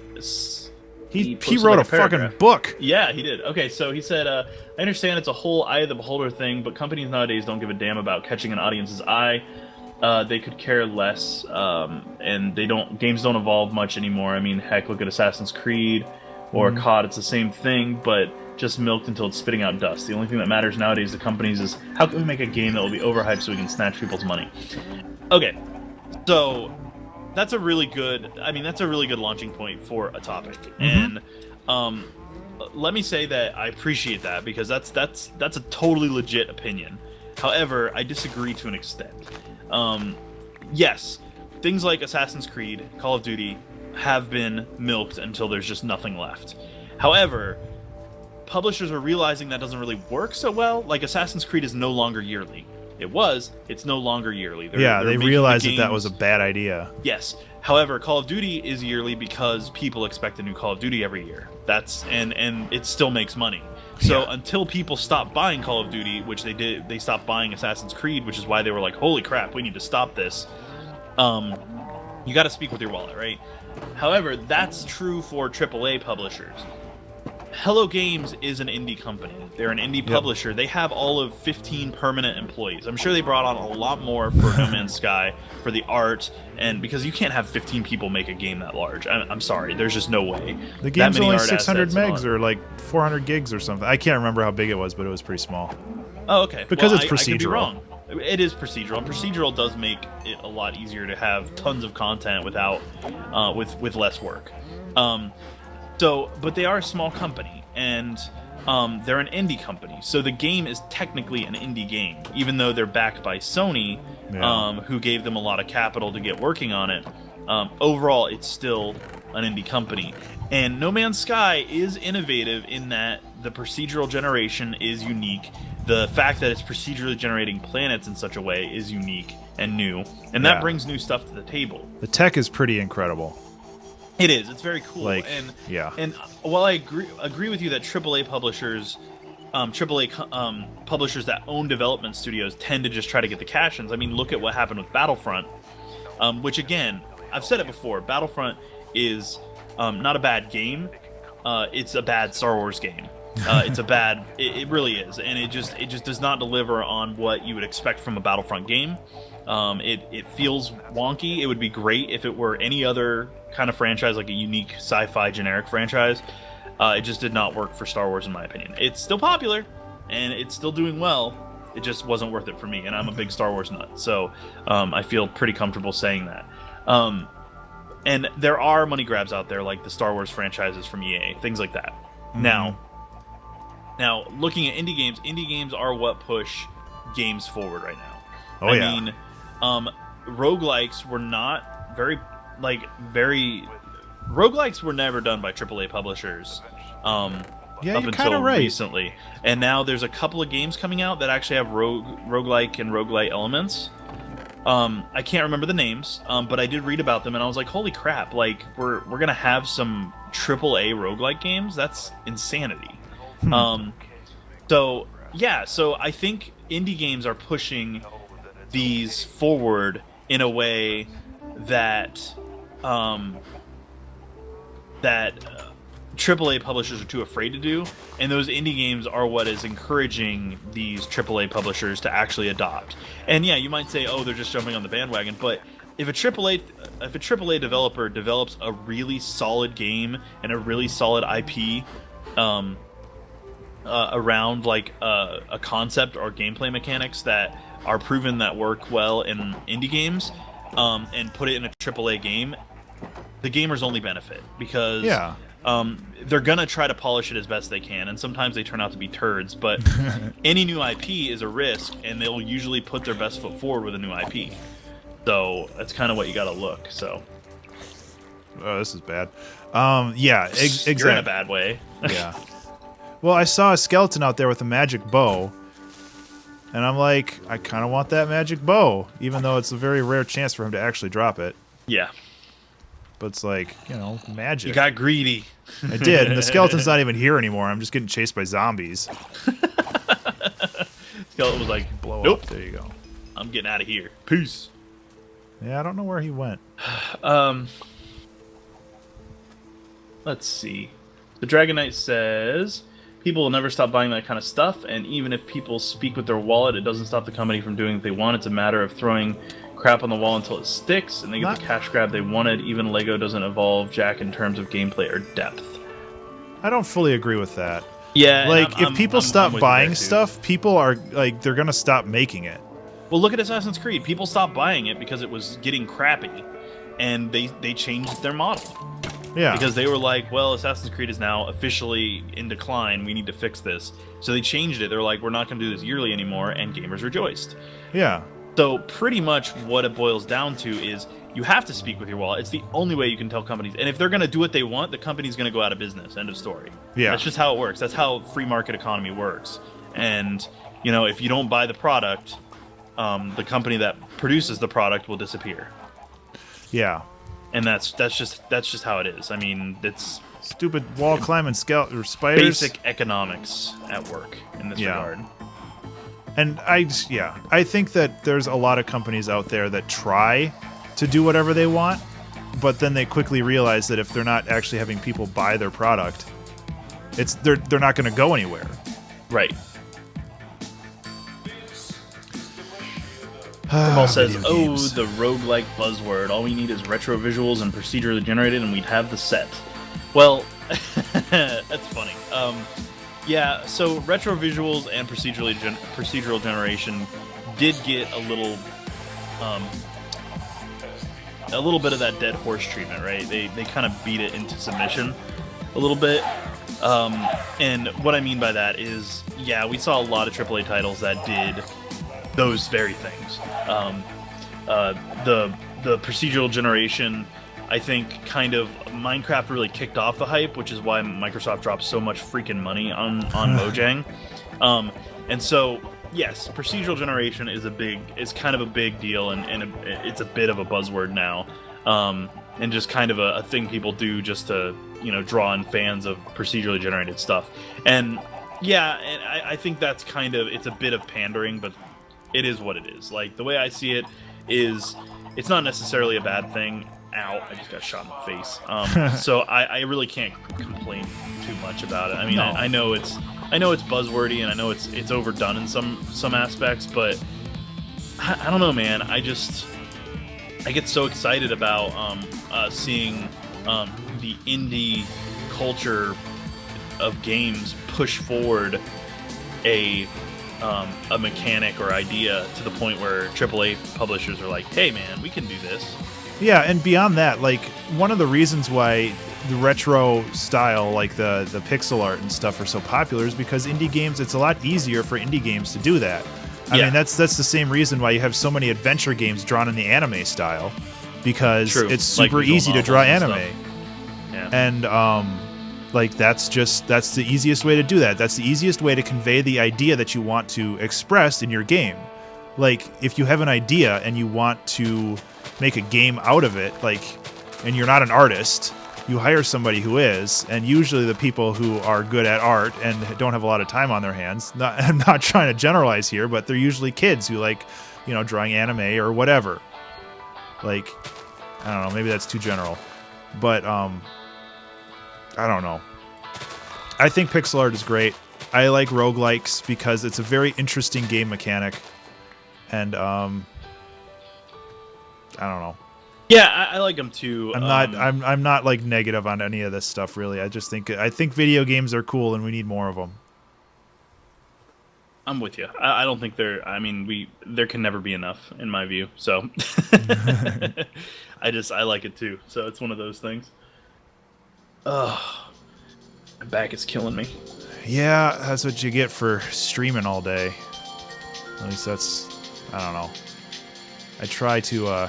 He wrote a fucking book. Yeah, he did. Okay, so he said, I understand it's a whole eye of the beholder thing, but companies nowadays don't give a damn about catching an audience's eye. They could care less, and games don't evolve much anymore. I mean, heck, look at Assassin's Creed or COD. It's the same thing, but just milked until it's spitting out dust. The only thing that matters nowadays to companies is how can we make a game that will be overhyped so we can snatch people's money. Okay, so that's a really good launching point for a topic. And let me say that I appreciate that, because that's a totally legit opinion. However, I disagree to an extent. Yes, things like Assassin's Creed, Call of Duty have been milked until there's just nothing left. However, publishers are realizing that doesn't really work so well. Like, Assassin's Creed is no longer yearly. It's no longer yearly. They realized that was a bad idea. Yes. However, Call of Duty is yearly because people expect a new Call of Duty every year. And it still makes money. So until people stop buying Call of Duty, which they did, they stopped buying Assassin's Creed, which is why they were like, holy crap, we need to stop this. You got to speak with your wallet, right? However, that's true for AAA publishers. Hello Games is an indie company. They're an indie publisher. They have all of 15 permanent employees. I'm sure they brought on a lot more for No Man's Sky, for the art, and because you can't have 15 people make a game that large. I'm sorry, there's just no way. The game's only 600 megs or like 400 gigs or something. I can't remember how big it was, but it was pretty small. Oh, okay. Because it's procedural. I could be wrong. It is procedural, and procedural does make it a lot easier to have tons of content without with less work. But they are a small company, and they're an indie company. So the game is technically an indie game, even though they're backed by Sony, who gave them a lot of capital to get working on it. Overall, it's still an indie company. And No Man's Sky is innovative in that the procedural generation is unique. The fact that it's procedurally generating planets in such a way is unique and new. And that brings new stuff to the table. The tech is pretty incredible. It is. It's very cool. And while I agree with you that AAA publishers, publishers that own development studios tend to just try to get the cash-ins. I mean, look at what happened with Battlefront, which again, I've said it before. Battlefront is not a bad game. It's a bad Star Wars game. It really is, and it just does not deliver on what you would expect from a Battlefront game. It feels wonky. It would be great if it were any other kind of franchise, like a unique sci-fi generic franchise. It just did not work for Star Wars, in my opinion. It's still popular, and it's still doing well. It just wasn't worth it for me, and I'm a big Star Wars nut, so I feel pretty comfortable saying that. And there are money grabs out there, like the Star Wars franchises from EA, things like that. Now, looking at indie games are what push games forward right now. I mean, roguelikes were not roguelikes were never done by AAA publishers up until recently. And now there's a couple of games coming out that actually have roguelike and roguelite elements. I can't remember the names, but I did read about them, and I was like, holy crap, like, we're going to have some AAA roguelike games? That's insanity. So I think indie games are pushing these forward in a way that AAA publishers are too afraid to do, and those indie games are what is encouraging these AAA publishers to actually adopt. And yeah, you might say, oh, they're just jumping on the bandwagon, but if a AAA developer develops a really solid game and a really solid IP around like a concept or gameplay mechanics that are proven that work well in indie games, and put it in a AAA game, the gamers only benefit because they're gonna try to polish it as best they can, and sometimes they turn out to be turds. But any new IP is a risk, and they'll usually put their best foot forward with a new IP. So that's kind of what you got to look. So, oh, this is bad. Yeah, exactly. You're in a bad way. Yeah. Well, I saw a skeleton out there with a magic bow, and I'm like, I kind of want that magic bow, even though it's a very rare chance for him to actually drop it. Yeah. But it's like, you know, magic. You got greedy. I did, and the skeleton's not even here anymore. I'm just getting chased by zombies. Skeleton was like, blow nope. up. There you go. I'm getting out of here. Peace. Yeah, I don't know where he went. Let's see. The Dragon Knight says, people will never stop buying that kind of stuff, and even if people speak with their wallet, it doesn't stop the company from doing what they want. It's a matter of throwing crap on the wall until it sticks, and they get the cash grab they wanted. Even Lego doesn't evolve Jack in terms of gameplay or depth. I don't fully agree with that. Yeah, like, if people stop buying stuff, people are, like, they're going to stop making it. Well, look at Assassin's Creed. People stopped buying it because it was getting crappy, and they changed their model. Yeah. Because they were like, well, Assassin's Creed is now officially in decline. We need to fix this. So they changed it. They're like, we're not going to do this yearly anymore, and gamers rejoiced. Yeah. So pretty much what it boils down to is you have to speak with your wallet. It's the only way you can tell companies. And if they're going to do what they want, the company's going to go out of business. End of story. Yeah. That's just how it works. That's how free market economy works. And, you know, if you don't buy the product, the company that produces the product will disappear. Yeah. And that's just how it is. I mean, it's stupid wall climbing skeleton or spiders. Basic economics at work in this regard. And I think that there's a lot of companies out there that try to do whatever they want, but then they quickly realize that if they're not actually having people buy their product, they're not going to go anywhere. Right. Paul says, oh, the roguelike buzzword. All we need is retro visuals and procedurally generated, and we'd have the set. Well, that's funny. Yeah, so retro visuals and procedural generation did get a little bit of that dead horse treatment, right? They kind of beat it into submission a little bit. And what I mean by that is, yeah, we saw a lot of AAA titles that did those very things. The procedural generation, I think, kind of Minecraft really kicked off the hype, which is why Microsoft dropped so much freaking money on Mojang. And so, yes, procedural generation is kind of a big deal, and it's a bit of a buzzword now, and just kind of a thing people do just to, you know, draw in fans of procedurally generated stuff. And yeah, and I think that's it's a bit of pandering, but it is what it is. Like, the way I see it is, it's not necessarily a bad thing. Ow, I just got shot in the face. So I really can't complain too much about it. I mean, no. I know it's buzzwordy, and I know it's overdone in some aspects, but I don't know, man. I get so excited about seeing the indie culture of games push forward a mechanic or idea to the point where AAA publishers are like, hey man, we can do this. Yeah, and beyond that, like, one of the reasons why the retro style, like the pixel art and stuff, are so popular is because indie games, it's a lot easier for indie games to do that. I mean, that's the same reason why you have so many adventure games drawn in the anime style, because it's super easy to draw anime. Yeah. And like, that's the easiest way to do that. That's the easiest way to convey the idea that you want to express in your game. Like, if you have an idea and you want to make a game out of it, like, and you're not an artist, you hire somebody who is, and usually the people who are good at art and don't have a lot of time on their hands, I'm not trying to generalize here, but they're usually kids who like, you know, drawing anime or whatever. Like, I don't know, maybe that's too general, but I don't know. I think pixel art is great. I like roguelikes because it's a very interesting game mechanic. And I don't know. Yeah, I like them too. I'm not like negative on any of this stuff really. I think video games are cool and we need more of them. I'm with you. I don't think there can never be enough in my view. So I like it too. So it's one of those things. Ugh. My back is killing me. Yeah, that's what you get for streaming all day. At least that's, I don't know. I try to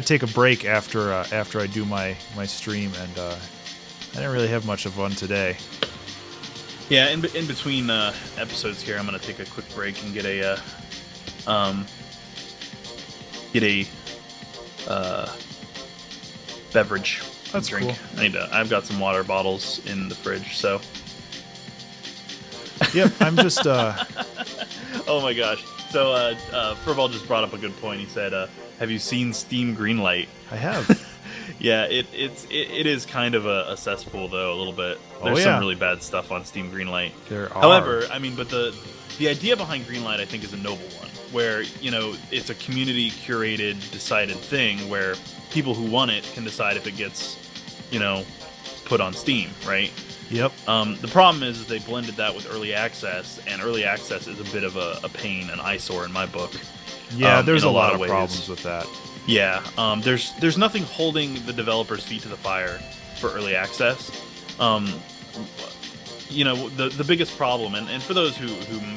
take a break after I do my stream, and I didn't really have much of one today. Yeah, in between episodes here, I'm gonna take a quick break and get a beverage. That's drink. Cool. I've got some water bottles in the fridge, so. Yep, I'm just. Oh my gosh! So Furball just brought up a good point. He said, "Have you seen Steam Greenlight?" I have. Yeah, it is kind of a cesspool though, a little bit. There's some really bad stuff on Steam Greenlight. There are. However, but the idea behind Greenlight I think is a noble one, where it's a community curated, decided thing where people who want it can decide if it gets, put on Steam, right? Yep. The problem is they blended that with early access, and early access is a bit of a pain, an eyesore in my book. Yeah, there's a lot of problems with that. Yeah, there's nothing holding the developers' feet to the fire for early access. The biggest problem, and for those who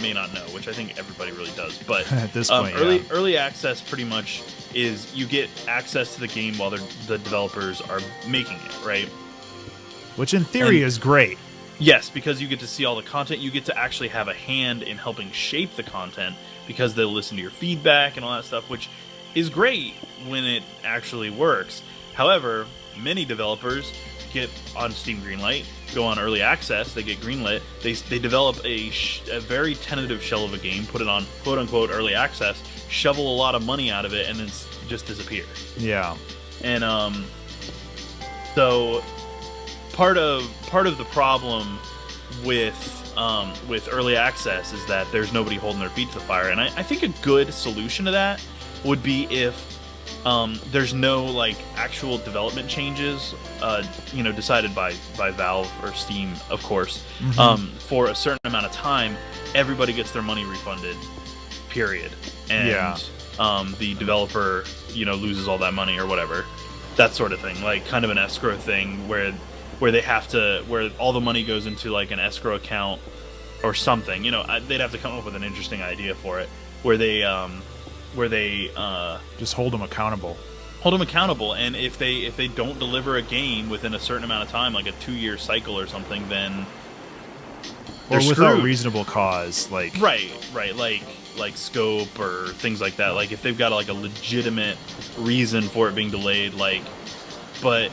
may not know, which I think everybody really does, but at this point, early access pretty much is you get access to the game while the developers are making it, right? Which in theory is great. Yes, because you get to see all the content. You get to actually have a hand in helping shape the content because they'll listen to your feedback and all that stuff, which is great when it actually works. However, many developers get on Steam Greenlight, go on early access, they get greenlit, they develop a very tentative shell of a game, put it on quote-unquote early access, shovel a lot of money out of it, and then just disappear. Yeah. And so part of the problem with early access is that there's nobody holding their feet to the fire, and I think a good solution to that would be if there's no actual development changes, decided by Valve or Steam, of course, for a certain amount of time. Everybody gets their money refunded, period, and the developer loses all that money or whatever, that sort of thing, like kind of an escrow thing where they have to, where all the money goes into like an escrow account or something. They'd have to come up with an interesting idea for it, where they just hold them accountable. And if they don't deliver a game within a certain amount of time, like a 2-year cycle or something, then or without reasonable cause, like right, like scope or things like that. Like if they've got like a legitimate reason for it being delayed, but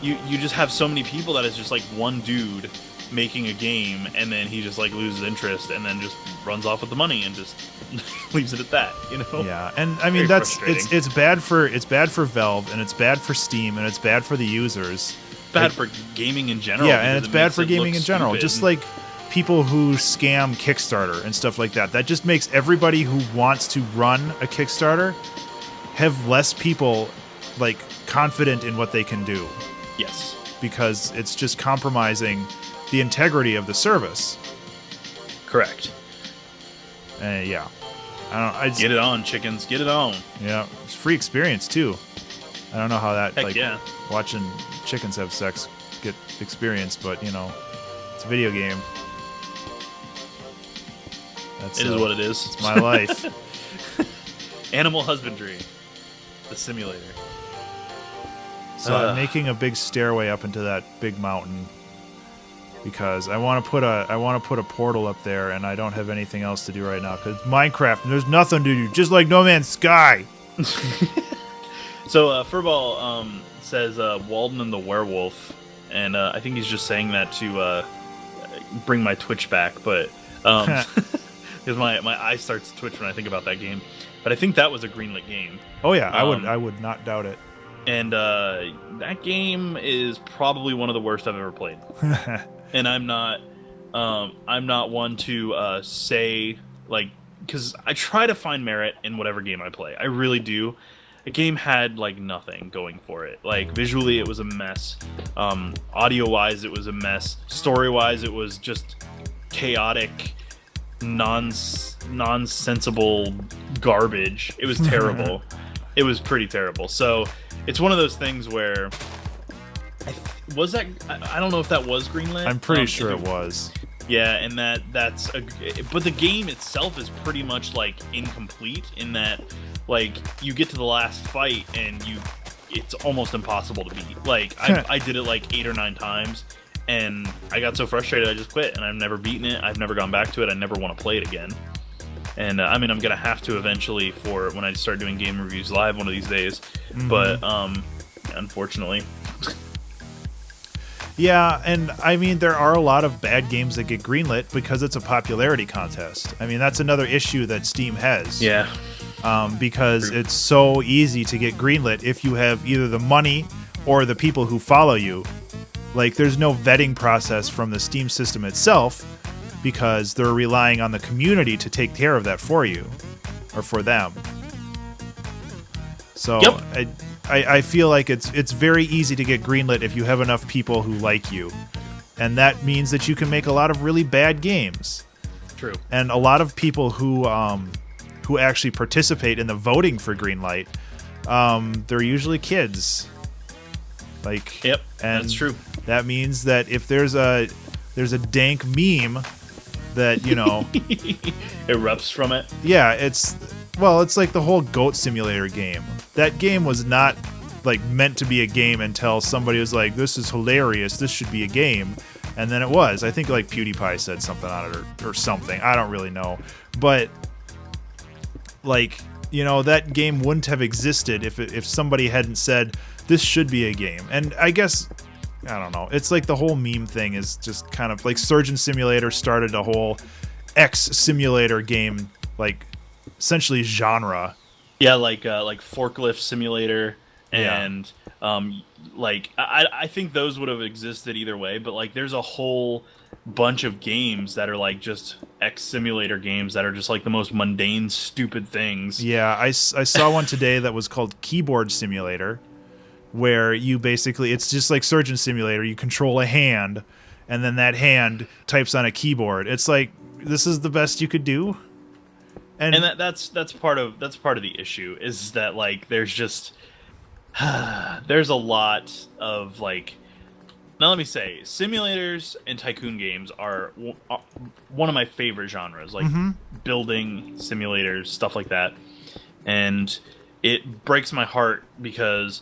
you just have so many people that it's just like one dude making a game, and then he just loses interest and then just runs off with the money and just leaves it at that, Yeah, and I mean it's bad for Valve, and it's bad for Steam, and it's bad for the users. Bad for gaming in general. Yeah, and it's bad for gaming in general. Just like people who scam Kickstarter and stuff like that. That just makes everybody who wants to run a Kickstarter have less people confident in what they can do. Yes. Because it's just compromising the integrity of the service. Correct. Yeah. Get it on, chickens. Get it on. Yeah. It's free experience, too. I don't know how that, Heck yeah. Watching chickens have sex get experience, but, it's a video game. It is what it is. It's my life. Animal husbandry. The simulator. So I'm making a big stairway up into that big mountain because I want to put a portal up there, and I don't have anything else to do right now because Minecraft and there's nothing to do, just like No Man's Sky. So Furball says Walden and the werewolf, and I think he's just saying that to bring my Twitch back, but because my eye starts to twitch when I think about that game. But I think that was a greenlit game. Oh yeah, I would not doubt it. And that game is probably one of the worst I've ever played. and I'm not one to say, like, because I try to find merit in whatever game I play. I really do. The game had like nothing going for it. Like visually, it was a mess. Audio-wise, it was a mess. Story-wise, it was just chaotic, nonsensible garbage. It was terrible. It was pretty terrible. So it's one of those things where I don't know if that was Greenlit. I'm pretty sure it was. Yeah, and but the game itself is pretty much like incomplete in that, like, you get to the last fight and it's almost impossible to beat. Like I did it like 8 or 9 times, and I got so frustrated I just quit, and I've never beaten it. I've never gone back to it. I never want to play it again. And I mean, I'm gonna have to eventually for when I start doing game reviews live one of these days. But unfortunately. Yeah, and I mean, there are a lot of bad games that get greenlit because it's a popularity contest. I mean, that's another issue that Steam has. Yeah. Because it's so easy to get greenlit if you have either the money or the people who follow you. Like, there's no vetting process from the Steam system itself because they're relying on the community to take care of that for you or for them. So yep. I feel like it's very easy to get greenlit if you have enough people who like you. And that means that you can make a lot of really bad games. True. And a lot of people who actually participate in the voting for Greenlight, they're usually kids. Like, yep, and that's true. That means that if there's a dank meme that, you know, erupts from it. Yeah, it's like the whole Goat Simulator game. That game was not like meant to be a game until somebody was like, "This is hilarious. This should be a game," and then it was. I think like PewDiePie said something on it or something. I don't really know, but like, you know, that game wouldn't have existed if somebody hadn't said this should be a game. And I guess, I don't know. It's like the whole meme thing is just kind of like Surgeon Simulator started a whole X Simulator game, like essentially genre. Yeah, like Forklift Simulator and like I think those would have existed either way, but like there's a whole bunch of games that are like just X Simulator games that are just like the most mundane, stupid things. Yeah, I saw one today that was called Keyboard Simulator, where you basically, it's just like Surgeon Simulator. You control a hand, and then that hand types on a keyboard. It's like, this is the best you could do. And that's part of the issue is that like there's just there's a lot of like, now let me say, simulators and tycoon games are one of my favorite genres, like building simulators, stuff like that. And it breaks my heart because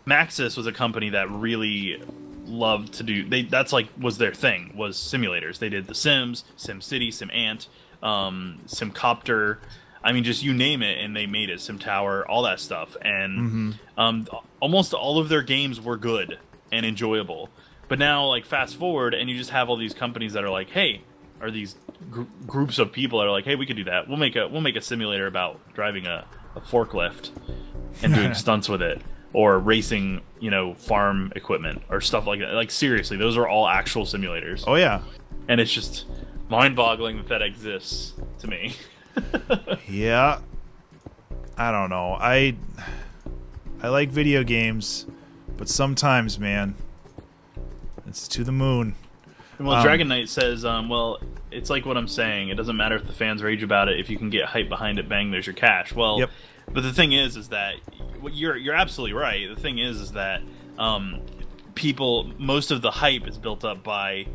Maxis was a company that really loved to do, that's like was their thing, was simulators. They did The Sims, SimCity, SimAnt, SimCopter, I mean, just you name it, and they made it. SimTower, all that stuff, and almost all of their games were good and enjoyable. But now, like, fast forward, and you just have all these companies that are like, "Hey," or these groups of people that are like, "Hey, we could do that. We'll make a simulator about driving a forklift and doing stunts with it, or racing, you know, farm equipment or stuff like that." Like, seriously, those are all actual simulators. Oh yeah, and it's just mind-boggling that exists to me. Yeah, I don't know. I like video games, but sometimes, man, it's to the moon. Well, Dragon Knight says, well, it's like what I'm saying. It doesn't matter if the fans rage about it. If you can get hype behind it, bang, there's your cash. Well, yep. But the thing is that you're absolutely right. The thing is that most of the hype is built up by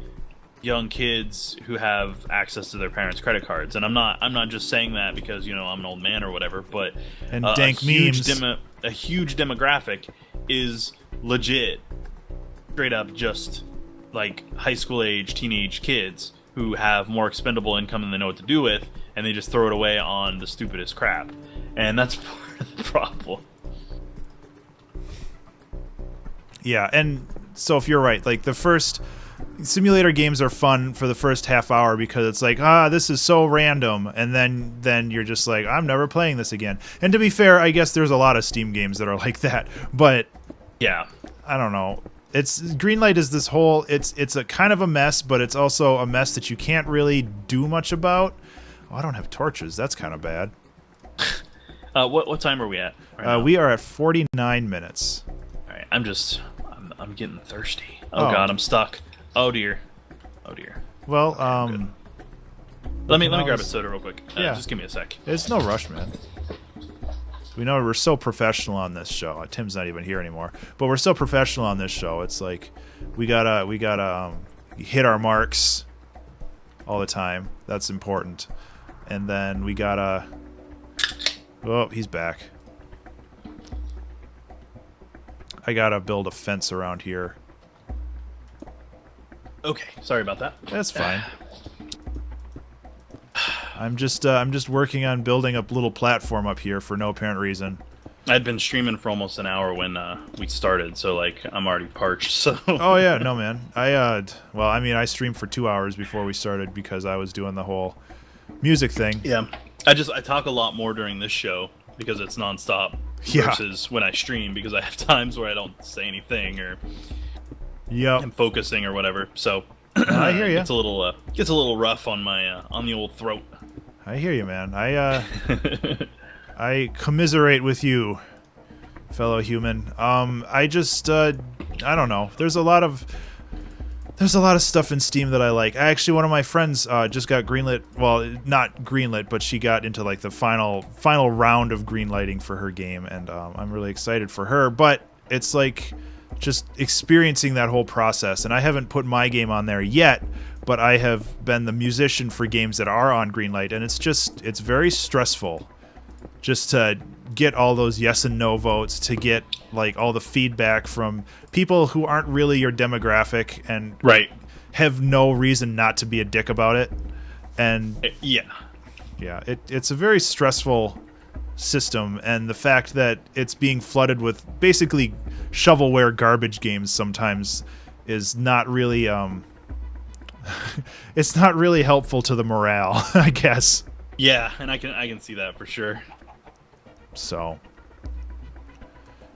young kids who have access to their parents' credit cards, and I'm not just saying that because, you know, I'm an old man or whatever, but and dank memes. A huge demographic is legit, straight up just like high school age, teenage kids who have more expendable income than they know what to do with, and they just throw it away on the stupidest crap, and that's part of the problem. Yeah, and so if you're right, like the first simulator games are fun for the first half hour because it's like, this is so random, and then you're just like, I'm never playing this again. And to be fair, I guess there's a lot of Steam games that are like that, but yeah, I don't know. Greenlight is this whole. It's a kind of a mess, but it's also a mess that you can't really do much about. Oh, I don't have torches. That's kind of bad. What time are we at? Right we are at 49 minutes. All right, I'm getting thirsty. Oh God, I'm stuck. Oh dear. Well, let me grab a soda real quick. Yeah. Just give me a sec. It's no rush, man. We know we're so professional on this show. Tim's not even here anymore, but we're so professional on this show. It's like we gotta hit our marks all the time. That's important. And then we gotta. Oh, he's back. I gotta build a fence around here. Okay, sorry about that. That's fine. I'm just working on building a little platform up here for no apparent reason. I'd been streaming for almost an hour when we started, so like I'm already parched. So. Oh yeah, no man. I streamed for 2 hours before we started because I was doing the whole music thing. Yeah, I talk a lot more during this show because it's nonstop versus when I stream because I have times where I don't say anything or I'm focusing or whatever. So I hear you. It's a little rough on my on the old throat. I hear you, man. I commiserate with you, fellow human. I don't know. There's a lot of stuff in Steam that I like. One of my friends just got greenlit. Well, not greenlit, but she got into like the final round of greenlighting for her game, and I'm really excited for her. But it's like just experiencing that whole process, and I haven't put my game on there yet. But I have been the musician for games that are on Greenlight, and it's very stressful just to get all those yes and no votes, to get like all the feedback from people who aren't really your demographic and have no reason not to be a dick about it. And it's a very stressful system, and the fact that it's being flooded with basically shovelware garbage games sometimes is not really it's not really helpful to the morale, I guess. Yeah, and I can see that for sure. So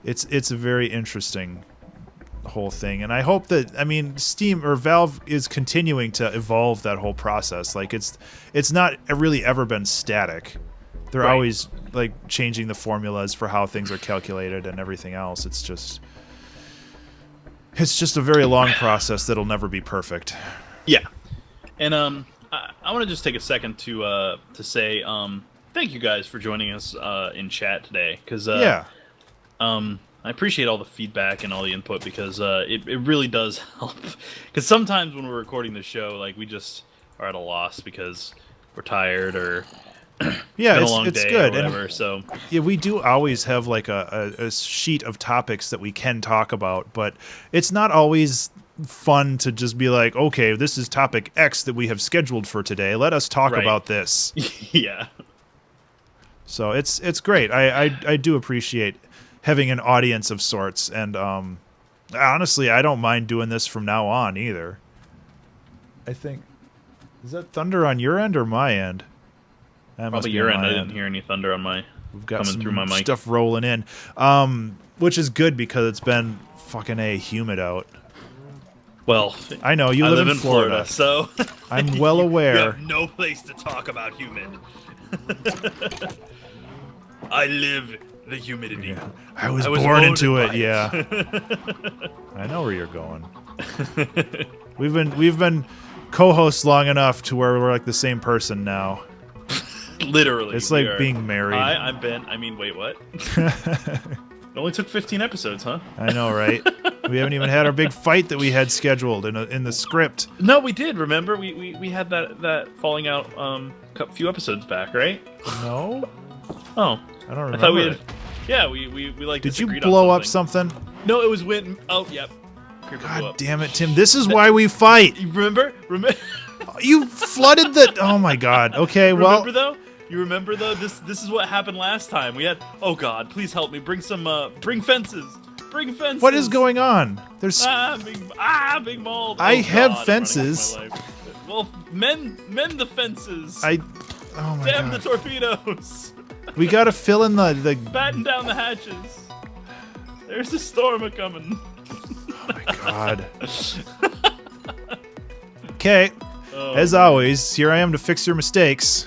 it's a very interesting whole thing, and I hope that Steam or Valve is continuing to evolve that whole process. Like it's not really ever been static. They're always like changing the formulas for how things are calculated and everything else. It's just a very long process that'll never be perfect. Yeah, and I want to just take a second to say thank you guys for joining us in chat today, because I appreciate all the feedback and all the input, because it really does help. Because sometimes when we're recording the show, like we just are at a loss because we're tired or yeah, it's a long day good. Or whatever. And, so yeah, we do always have like a sheet of topics that we can talk about, but it's not always fun to just be like, okay, this is topic X that we have scheduled for today. Let us talk about this. Yeah. So it's great. I do appreciate having an audience of sorts, and honestly, I don't mind doing this from now on either. I think, is that thunder on your end or my end? That probably your end. I didn't hear any thunder on my. We've got coming through my mic. Stuff rolling in, which is good because it's been fucking humid out. Well, I know you live in Florida, so I'm well aware. You have no place to talk about humid. I live the humidity. Yeah. I was born into it. Yeah. I know where you're going. We've been co-hosts long enough to where we're like the same person now. Literally, it's like being married. I'm Ben. I mean, wait, what? It only took 15 episodes, huh? I know, right? We haven't even had our big fight that we had scheduled in the script. No, we did. Remember, we had that falling out a few episodes back, right? No. Oh, I don't remember. I thought we had. Yeah, we like. Did you blow up something? No, it was when. Oh, yep. God damn it, Tim! This is why we fight. You remember? You flooded the. Oh my God. Okay, well. Remember though? You remember though? This is what happened last time. We had. Oh God, please help me. Bring some. Bring fences. Bring fences. What is going on? There's. Big mold. I have fences. Well, mend the fences. Oh my Damn God. the torpedoes. We gotta fill in the. Batten down the hatches. There's a storm a coming. my god. Okay. As always, here I am to fix your mistakes.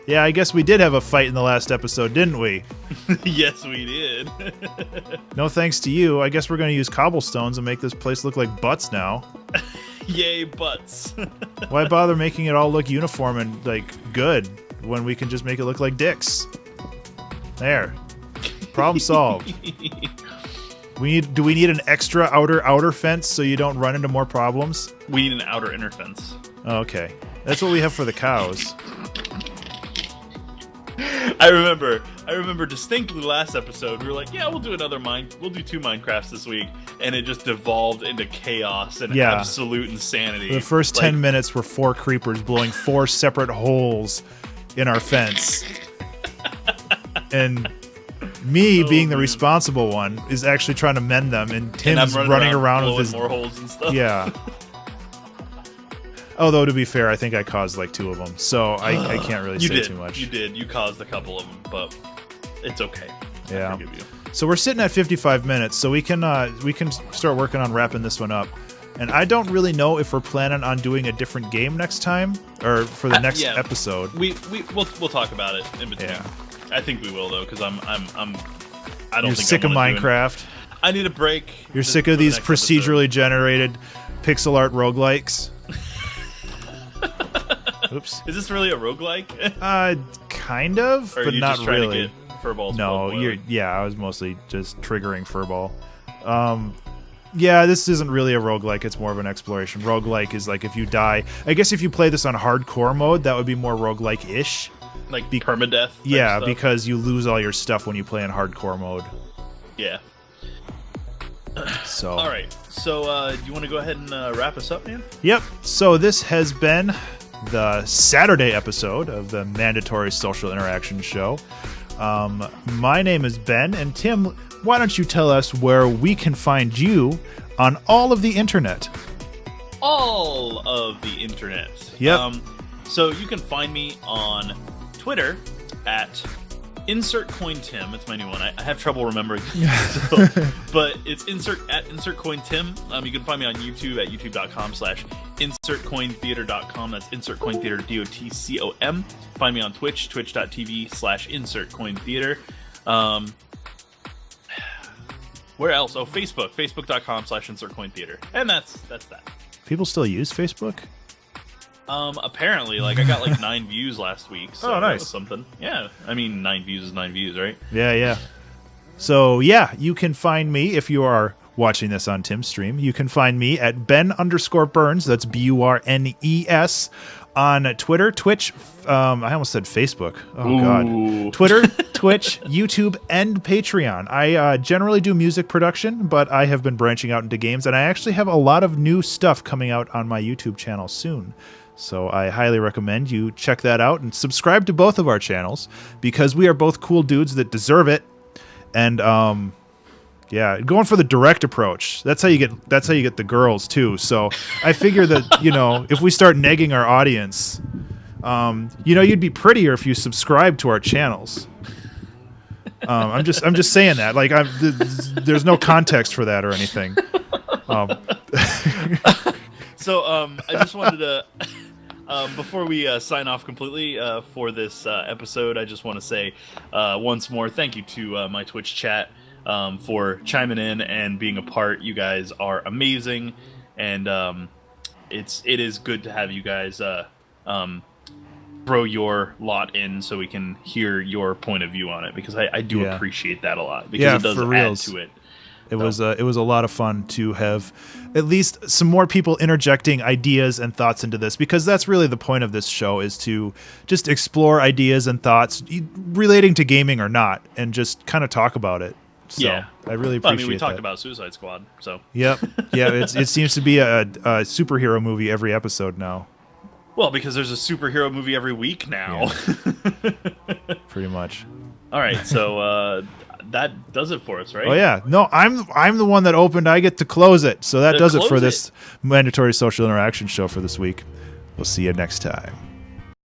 Yeah, I guess we did have a fight in the last episode, didn't we? Yes, we did. No thanks to you. I guess we're going to use cobblestones and make this place look like butts now. Yay, butts. Why bother making it all look uniform and, like, good when we can just make it look like dicks? There. Problem solved. Do we need an extra outer fence so you don't run into more problems? We need an outer inner fence. Oh, okay. That's what we have for the cows. I remember distinctly last episode we were like, yeah, we'll do 2 Minecrafts this week, and it just devolved into chaos and absolute insanity. The first 10 minutes were 4 creepers blowing 4 separate holes in our fence. And me, being the responsible one, is actually trying to mend them, and Tim's running around with his more holes and stuff. Yeah. Although, to be fair, I think I caused like 2 of them, so I can't really say too much. You did. You caused a couple of them, but it's okay. Yeah. I forgive you. So we're sitting at 55 minutes, so we can start working on wrapping this one up. And I don't really know if we're planning on doing a different game next time or for the next episode. We'll talk about it in between. Yeah. I think we will though, because I don't. You're sick of Minecraft. I need a break. You're sick of these procedurally generated pixel art roguelikes. Oops. Is this really a roguelike? Kind of, or but not just trying really. To get Furball's no, I was mostly just triggering Furball. Yeah, this isn't really a roguelike, it's more of an exploration. Roguelike is like if you die. I guess if you play this on hardcore mode, that would be more roguelike-ish. Like permadeath? Yeah, stuff? Because you lose all your stuff when you play in hardcore mode. Yeah. So. All right. So, you want to go ahead and wrap us up, man? Yep. So this has been the Saturday episode of the Mandatory Social Interaction Show. My name is Ben, and Tim, why don't you tell us where we can find you on all of the internet? All of the internet. Yep. So you can find me on Twitter at InsertCoinTim. It's my new one. I have trouble remembering. But it's InsertCoinTim. You can find me on YouTube at youtube.com/InsertCoinTheater.com. That's InsertCoinTheater, DOTCOM. Find me on Twitch, twitch.tv/InsertCoinTheater. Where else? Oh, Facebook, facebook.com/InsertCoinTheater. And that's that. People still use Facebook? Apparently, like I got like 9 views last week. So oh, nice. That was something. Yeah, I mean 9 views is 9 views, right? Yeah. So yeah, you can find me if you are watching this on Tim's stream. You can find me at Ben_Burns. That's BURNES on Twitter, Twitch. I almost said Facebook. Oh God. Twitter, Twitch, YouTube, and Patreon. I generally do music production, but I have been branching out into games, and I actually have a lot of new stuff coming out on my YouTube channel soon. So I highly recommend you check that out and subscribe to both of our channels because we are both cool dudes that deserve it. And yeah, going for the direct approach. That's how you get the girls too. So I figure that, if we start negging our audience, you'd be prettier if you subscribe to our channels. I'm just saying that. Like there's no context for that or anything. So I just wanted to before we sign off completely for this episode, I just want to say once more thank you to my Twitch chat for chiming in and being a part. You guys are amazing, and it is good to have you guys throw your lot in so we can hear your point of view on it, because I do appreciate that a lot, because it does add to it. It was a lot of fun to have at least some more people interjecting ideas and thoughts into this, because that's really the point of this show, is to just explore ideas and thoughts relating to gaming or not, and just kind of talk about it. So yeah, I really appreciate that. We talked about Suicide Squad, so yep, yeah, it seems to be a superhero movie every episode now. Well, because there's a superhero movie every week now. Yeah. Pretty much. All right, so that does it for us, right? Oh yeah, no, I'm the one that opened. I get to close it, so that does it for this Mandatory Social Interaction Show for this week. We'll see you next time.